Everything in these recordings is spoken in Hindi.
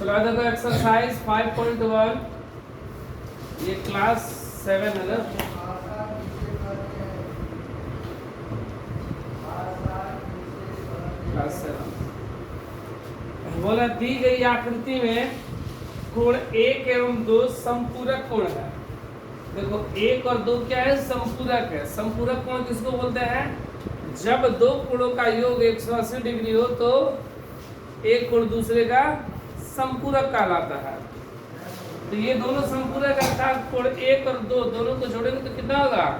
चलो देखो एक्सरसाइज 5.1, ये क्लास 7 है ना। क्लास 7 बोला दी गई आकृति में कोण 1 एवं 2 समपूरक कोण है। देखो 1 और 2 क्या है? समपूरक है। समपूरक कोण किसको बोलते हैं? जब दो कोणों का योग 180 डिग्री हो तो एक कोण दूसरे का समपूरक कहलाता है। तो ये दोनों समपूरक अर्थात कोण 1 और 2 दोनों को जोड़ेंगे तो कितना होगा?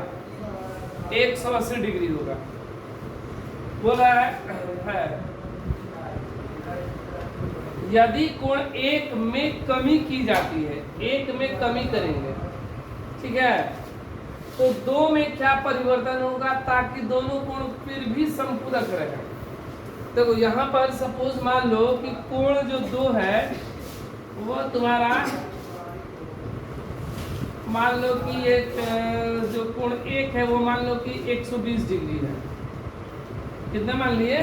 180 डिग्री होगा। बोला है यदि कोण 1 में कमी की जाती है, 1 में कमी करेंगे, ठीक है, तो 2 में क्या परिवर्तन होगा ताकि दोनों कोण फिर भी समपूरक रहे। देखो यहाँ पर सपोज मान लो कि कोण जो 2 है वो तुम्हारा मान लो कि एक जो कोण 1 है वो मान लो कि 120 डिग्री है। कितना मान लिए?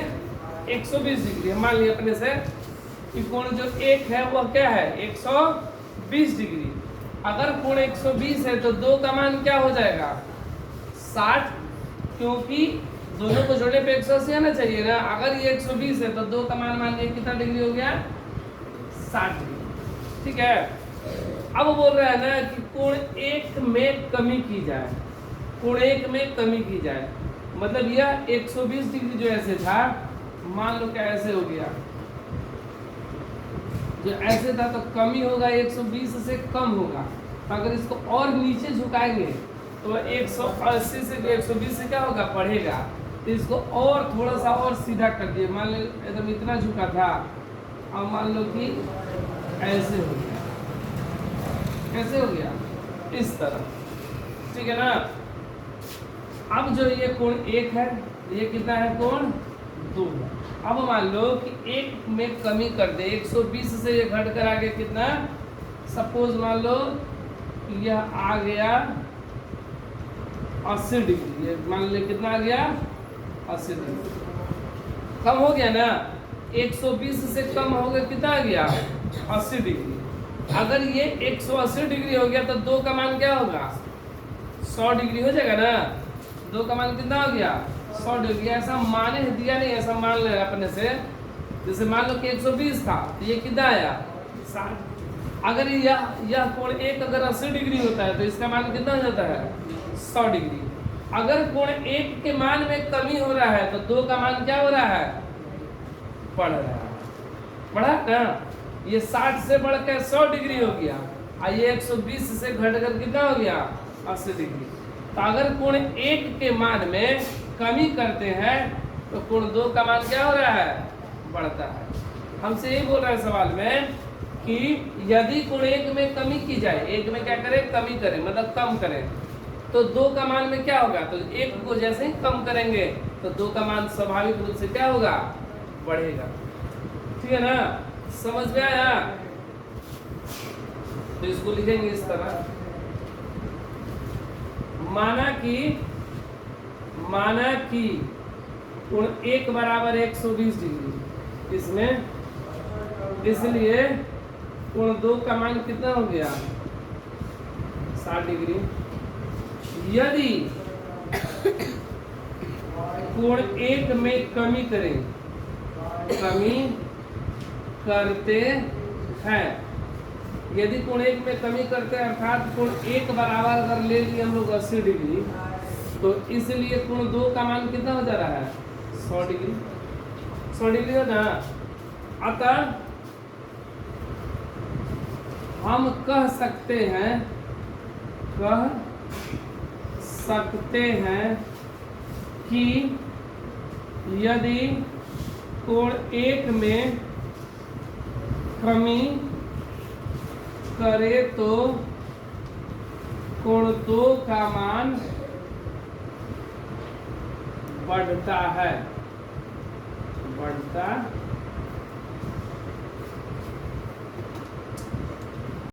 120 डिग्री मान लिए अपने से कि कोण जो 1 है वो क्या है? 120 डिग्री। अगर कोण 120 है तो 2 का मान क्या हो जाएगा? 60, क्योंकि दोनों को जोड़ने पे 180 आना चाहिए ना। अगर ये 120 है तो 2 का मान मान लिया कितना डिग्री हो गया? 60 डिग्री। ठीक है, अब बोल रहा है ना कि कोण 1 में कमी की जाए, कोण 1 में कमी की जाए, मतलब यह 120 डिग्री जो ऐसे था, मान लो क्या ऐसे हो गया, जो ऐसे था तो कमी होगा 120 से कम होगा। अगर इसको और नीचे झुकाएंगे तो 180 से 120 से क्या होगा? बढ़ेगा। तो इसको और थोड़ा सा और सीधा कर दिए, मान लो एकदम इतना झुका था, अब मान लो कि ऐसे हो गया। कैसे हो गया? इस तरह। ठीक है ना। अब जो ये कोण 1 है, ये कितना है? कोण 2 है। अब मान लो कि 1 में कमी कर दे, 120 से ये घट कर आ गया कितना? सपोज मान लो यह आ गया 80 डिग्री, ये मान लो कितना आ गया? 80 डिग्री। कम हो गया ना, 120 से कम हो गया, कितना आ गया? 80 डिग्री। अगर ये 180 डिग्री हो गया तो 2 का मान क्या होगा? 100 डिग्री हो जाएगा ना। 2 का मान कितना हो गया? 100 डिग्री। ऐसा माने दिया नहीं, ऐसा मान ले अपने से। जैसे मान लो कि 120 था तो ये कितना आया? 60। अगर यह कोण 1 अगर 80 डिग्री होता है तो इसका मान कितना हो जाता है? 100 डिग्री। अगर कोण 1 के मान में कमी हो रहा है तो 2 का मान क्या हो रहा है? बढ़ रहा है। बढ़ा ना, ये 60 से बढ़कर 100 डिग्री हो गया, और ये 120 से घटकर कितना हो गया? 80 डिग्री। तो अगर कोण 1 के मान में कमी करते हैं तो कोण 2 का मान क्या हो रहा है? बढ़ता है। हमसे यही बोल रहा है सवाल में कि यदि कोण 1 में कमी की जाए, 1 में क्या करें? कमी करें, मतलब कम करें, तो 2 का मान में क्या होगा? तो 1 को जैसे ही कम करेंगे तो 2 का मान स्वाभाविक रूप से क्या होगा? बढ़ेगा। ठीक है ना, समझ में आया? तो इसको लिखेंगे इस तरह, माना कि कोण 1 बराबर 120 डिग्री इसमें, इसलिए कोण 2 का मान कितना हो गया? 60 डिग्री। यदि कोण 1 में कमी करें, कमी करते हैं, यदि कोण 1 में कमी करते हैं अर्थात कोण 1 बराबर अगर ले लिए हम लोग 80 डिग्री, तो इसलिए कोण 2 का मान कितना हो जा रहा है? 100 डिग्री। 100 डिग्री हो ना। अतः हम कह सकते हैं कि यदि कोण 1 में कमी करे तो कोण 2 का मान बढ़ता है, बढ़ता